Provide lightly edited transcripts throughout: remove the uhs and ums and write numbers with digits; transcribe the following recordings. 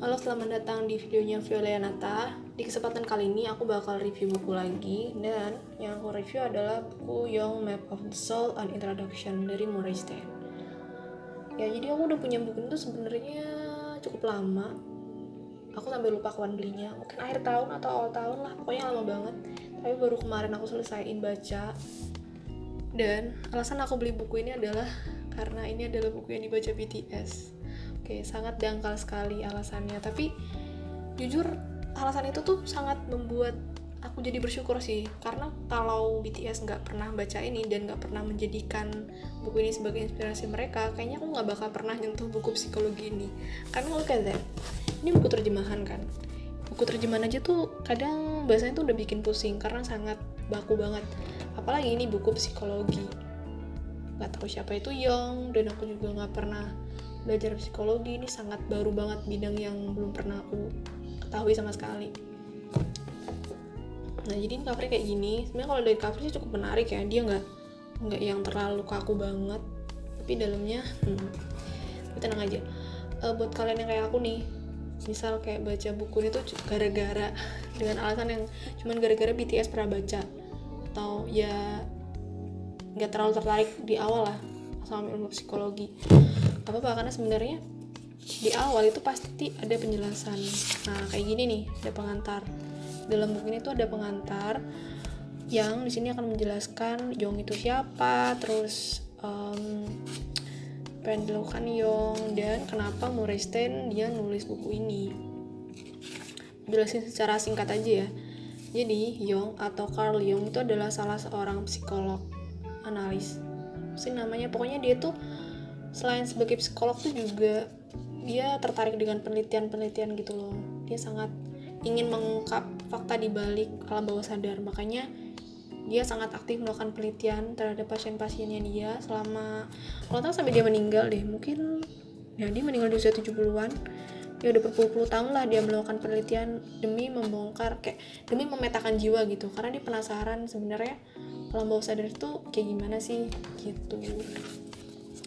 Halo, selamat datang di videonya Violeanata. Di kesempatan kali ini aku bakal review buku lagi, dan yang aku review adalah buku Young Map of the Soul An Introduction dari Murray Steen. Ya, jadi aku udah punya buku itu sebenarnya cukup lama. Aku sampai lupa kapan belinya, mungkin akhir tahun atau awal tahun lah, pokoknya lama banget. Tapi baru kemarin aku selesaiin baca. Dan alasan aku beli buku ini adalah karena ini adalah buku yang dibaca BTS. Oke, sangat dangkal sekali alasannya, tapi jujur alasan itu tuh sangat membuat aku jadi bersyukur sih, karena kalau BTS nggak pernah baca ini dan nggak pernah menjadikan buku ini sebagai inspirasi mereka, kayaknya aku nggak bakal pernah nyentuh buku psikologi ini. Karena look at that, ini buku terjemahan kan, buku terjemahan aja tuh kadang bahasanya tuh udah bikin pusing karena sangat baku banget, apalagi ini buku psikologi. Nggak tahu siapa itu Young, dan aku juga nggak pernah belajar psikologi. Ini sangat baru banget, bidang yang belum pernah aku ketahui sama sekali. Nah, jadi covernya kayak gini. Sebenarnya kalau dari cover sih cukup menarik ya, dia nggak yang terlalu kaku banget, tapi dalamnya tapi tenang aja. Buat kalian yang kayak aku nih, misal kayak baca buku itu gara-gara dengan alasan yang cuman gara-gara BTS pernah baca, atau ya nggak terlalu tertarik di awal lah sama ilmu psikologi, apa-apa, karena sebenarnya di awal itu pasti ada penjelasan. Nah, kayak gini nih, ada pengantar. Dalam buku ini tuh ada pengantar yang di sini akan menjelaskan Young itu siapa, terus apa yang dilakukan Young, dan kenapa Murray Steen dia nulis buku ini. Jelasin secara singkat aja ya. Jadi Young atau Carl Jung itu adalah salah seorang psikolog analis. Namanya, pokoknya dia tuh selain sebagai psikolog tuh juga dia tertarik dengan penelitian-penelitian gitu loh. Dia sangat ingin mengungkap fakta di balik alam bawah sadar. Makanya dia sangat aktif melakukan penelitian terhadap pasien-pasiennya dia selama, kalau tahu sampai dia meninggal deh. Mungkin ya dia meninggal di usia 70-an. Ya udah berpuluh-puluh tahun lah dia melakukan penelitian demi membongkar, kayak demi memetakan jiwa gitu. Karena dia penasaran sebenarnya alam bawah sadar itu kayak gimana sih gitu.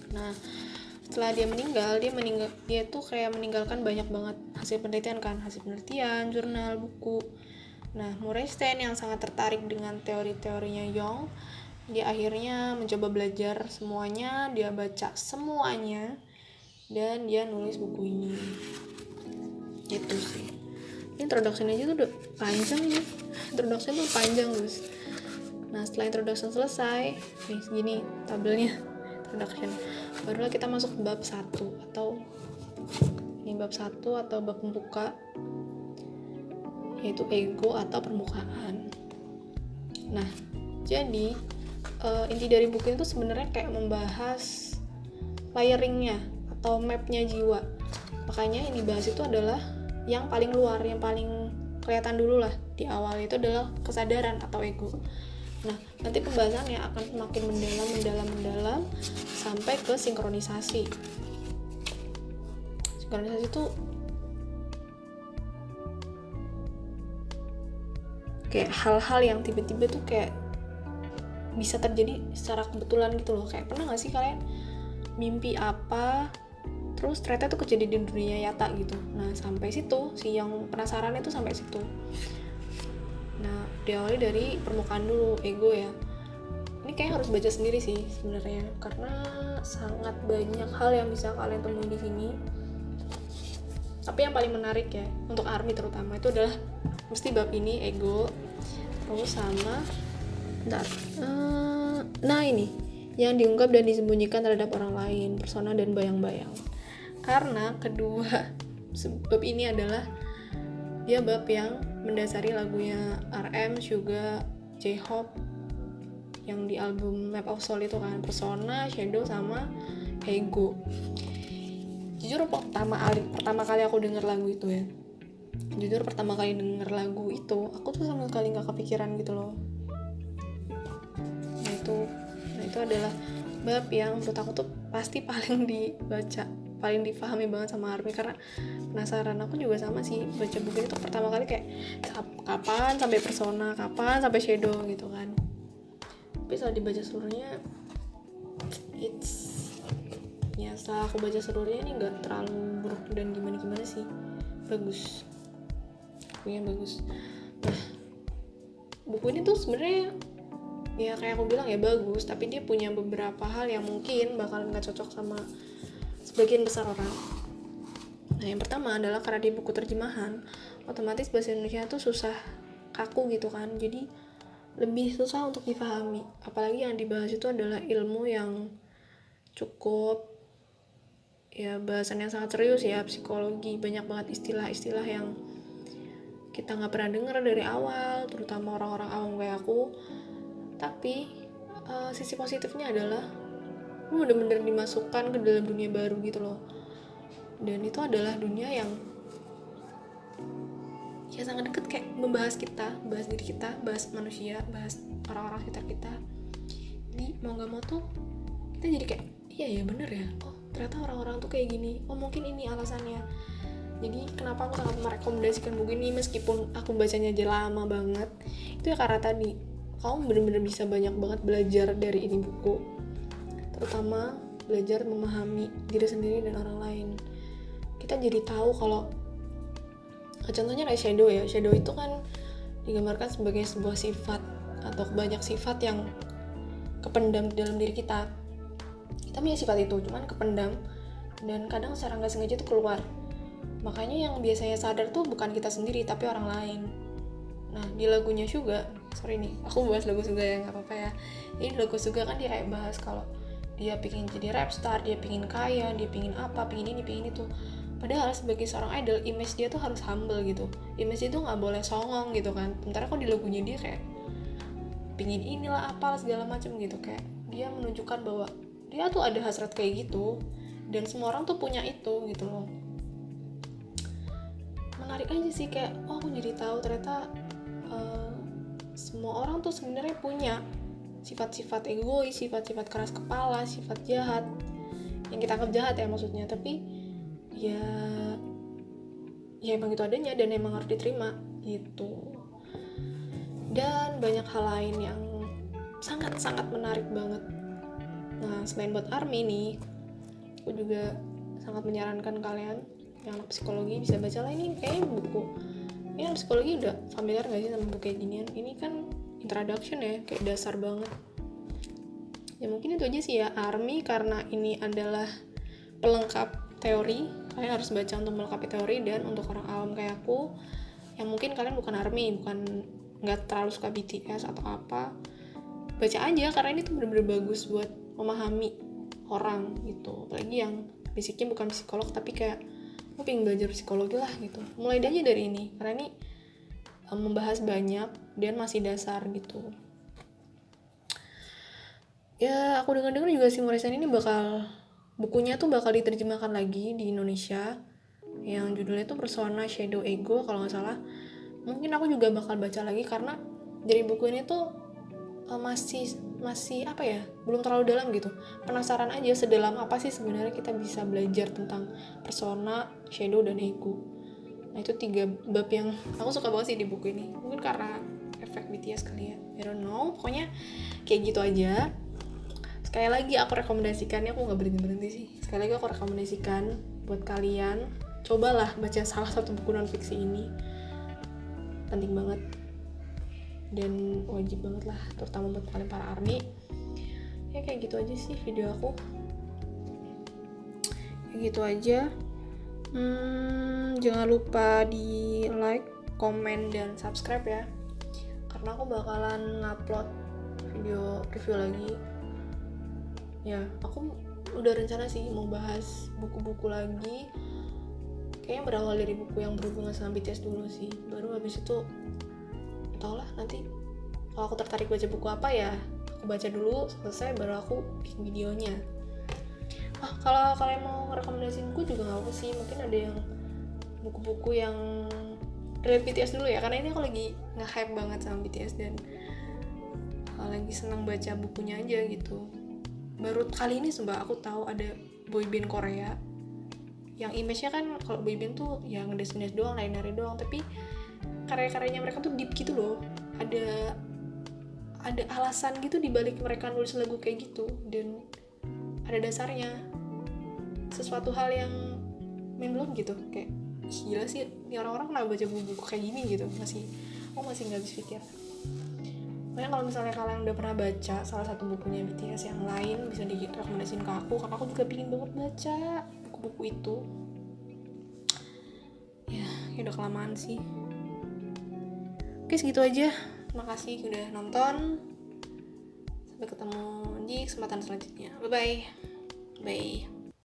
Nah, setelah dia meninggal tuh kayak meninggalkan banyak banget hasil penelitian, jurnal, buku. Nah, Murray Steen yang sangat tertarik dengan teori-teorinya Jung, dia akhirnya mencoba belajar semuanya, dia baca semuanya, dan dia nulis buku ini. Gitu sih. Introduction aja tuh udah panjang nih. Introduction tuh panjang guys. Nah, setelah introduction selesai, nih segini tabelnya introduction. Barulah kita masuk ke bab 1 atau ini bab 1 atau bab pembuka, yaitu ego atau permukaan. Nah, jadi inti dari buku itu sebenarnya kayak membahas layeringnya atau mapnya jiwa. Makanya yang dibahas itu adalah yang paling luar, yang paling kelihatan dulu lah di awal, itu adalah kesadaran atau ego. Nah, nanti pembahasannya akan semakin mendalam sampai ke sinkronisasi. Sinkronisasi itu kayak hal-hal yang tiba-tiba tuh kayak bisa terjadi secara kebetulan gitu loh. Kayak pernah gak sih kalian mimpi apa, terus ternyata tuh kejadian di dunia nyata gitu. Nah, sampai situ si yang penasaran itu sampai situ. Nah, diawali dari permukaan dulu, ego ya. Ini kayak harus baca sendiri sih sebenarnya, karena sangat banyak hal yang bisa kalian temui di sini. Tapi yang paling menarik ya untuk ARMY terutama itu adalah mesti bab ini, ego, terus sama nah ini yang diungkap dan disembunyikan terhadap orang lain, persona dan bayang-bayang. Karena kedua bab ini adalah dia bab yang mendasari lagunya RM, Suga, J-Hope yang di album Map of Soul itu kan, persona, shadow, sama ego. Jujur pertama kali aku denger lagu itu ya, aku tuh sama sekali nggak kepikiran gitu loh. Nah itu adalah bab yang menurut aku tuh pasti paling dibaca, paling dipahami banget sama ARMY, karena penasaran. Aku juga sama sih, baca buku itu pertama kali kayak kapan sampai persona, kapan sampai shadow gitu kan. Tapi setelah dibaca seluruhnya, setelah aku baca seluruhnya ini nggak terlalu buruk dan gimana sih. bagus, bukunya bagus. Nah, buku ini tuh sebenarnya ya kayak aku bilang ya bagus, tapi dia punya beberapa hal yang mungkin bakalan gak cocok sama sebagian besar orang. Nah, yang pertama adalah karena di buku terjemahan, otomatis bahasa Indonesia tuh susah, kaku gitu kan, jadi lebih susah untuk dipahami. Apalagi yang dibahas itu adalah ilmu yang cukup ya bahasan yang sangat serius ya, psikologi, banyak banget istilah-istilah yang kita nggak pernah dengar dari awal, terutama orang-orang awam kayak aku. Tapi sisi positifnya adalah lu bener-bener dimasukkan ke dalam dunia baru gitu loh, dan itu adalah dunia yang ya sangat deket, kayak membahas kita, bahas diri kita, bahas manusia, bahas orang-orang sekitar kita. Jadi mau gak mau tuh kita jadi kayak iya ya bener ya, oh ternyata orang-orang tuh kayak gini, oh mungkin ini alasannya. Jadi kenapa aku sangat merekomendasikan buku ini meskipun aku bacanya aja lama banget, itu ya karena tadi kamu bener-bener bisa banyak banget belajar dari ini buku, terutama belajar memahami diri sendiri dan orang lain. Kita jadi tahu kalau contohnya kayak shadow itu kan digambarkan sebagai sebuah sifat atau banyak sifat yang kependam di dalam diri kita. Kita punya sifat itu, cuman kependam dan kadang secara nggak sengaja itu keluar. Makanya yang biasanya sadar tuh bukan kita sendiri tapi orang lain. Nah di lagunya Suga, sorry nih aku bahas lagu Suga ya, nggak apa-apa ya. Ini lagu Suga kan dia kayak bahas kalau dia pingin jadi rap star, dia pingin kaya, dia pingin apa, pingin ini, pingin itu. Padahal sebagai seorang idol, image dia tuh harus humble gitu. Image dia tuh nggak boleh songong gitu kan. Sementara kok di lagunya dia kayak pingin inilah apalah segala macam gitu, kayak dia menunjukkan bahwa dia tuh ada hasrat kayak gitu dan semua orang tuh punya itu gitu loh. Menarik aja sih, kayak oh aku jadi tahu ternyata semua orang tuh sebenarnya punya sifat-sifat egois, sifat-sifat keras kepala, sifat jahat yang kita anggap jahat ya maksudnya, tapi ya emang itu adanya dan emang harus diterima gitu. Dan banyak hal lain yang sangat-sangat menarik banget. Nah selain buat ARMY nih, aku juga sangat menyarankan kalian yang anak psikologi bisa baca lah ini. Kayaknya buku ini anak psikologi udah familiar gak sih sama buku kayak ginian. Ini kan introduction ya, kayak dasar banget ya. Mungkin itu aja sih ya ARMY, karena ini adalah pelengkap teori, kalian harus baca untuk melengkapi teori. Dan untuk orang awam kayak aku yang mungkin kalian bukan ARMY, bukan nggak terlalu suka BTS atau apa, baca aja karena ini tuh bener-bener bagus buat memahami orang gitu. Apalagi yang basicnya bukan psikolog tapi kayak aku pengen belajar psikologi lah gitu, mulai aja dari ini karena ini membahas banyak dan masih dasar gitu. Ya aku dengar-dengar juga si Morrison ini bukunya tuh bakal diterjemahkan lagi di Indonesia yang judulnya tuh Persona Shadow Ego kalau nggak salah. Mungkin aku juga bakal baca lagi karena dari buku ini tuh masih apa ya, belum terlalu dalam gitu. Penasaran aja sedalam apa sih sebenarnya kita bisa belajar tentang persona, shadow, dan ego. Nah itu 3 bab yang aku suka banget sih di buku ini. Mungkin karena efek BTS kali ya, I don't know. Pokoknya kayak gitu aja. Sekali lagi aku rekomendasikannya, aku gak berhenti sih. Sekali lagi aku rekomendasikan buat kalian, cobalah baca salah satu buku non-fiksi ini. Penting banget dan wajib banget lah, terutama buat kalian para ARMY. Ya kayak gitu aja sih video aku. Kayak gitu aja. Jangan lupa di like, komen, dan subscribe ya. Karena aku bakalan ngupload video review lagi. Ya, aku udah rencana sih mau bahas buku-buku lagi. Kayaknya berawal dari buku yang berhubungan sama BTS dulu sih. Baru habis itu tau lah nanti kalau aku tertarik baca buku apa ya aku baca dulu selesai baru aku bikin videonya. Kalau kalian mau rekomendasiin buku juga gak apa sih, mungkin ada yang buku-buku yang dari BTS dulu ya, karena ini aku lagi nge-hype banget sama BTS dan lagi senang baca bukunya aja gitu. Baru kali ini sumpah aku tahu ada boyband Korea yang image-nya kan kalau boyband tuh yang ngedes-ngedes doang, nari-nari doang, tapi karya-karyanya mereka tuh deep gitu loh. Ada alasan gitu dibalik mereka nulis lagu kayak gitu dan ada dasarnya, sesuatu hal yang main belum gitu, kayak gila sih, ini orang-orang kenapa baca buku kayak gini gitu, masih nggak habis pikir. Makanya kalau misalnya kalian udah pernah baca salah satu bukunya BTS yang lain, bisa direkomendasiin ke aku, karena aku juga pingin banget baca buku-buku itu. Ya udah kelamaan sih. Oke, segitu aja. Makasih udah nonton. Sampai ketemu di kesempatan selanjutnya. Bye-bye. Bye.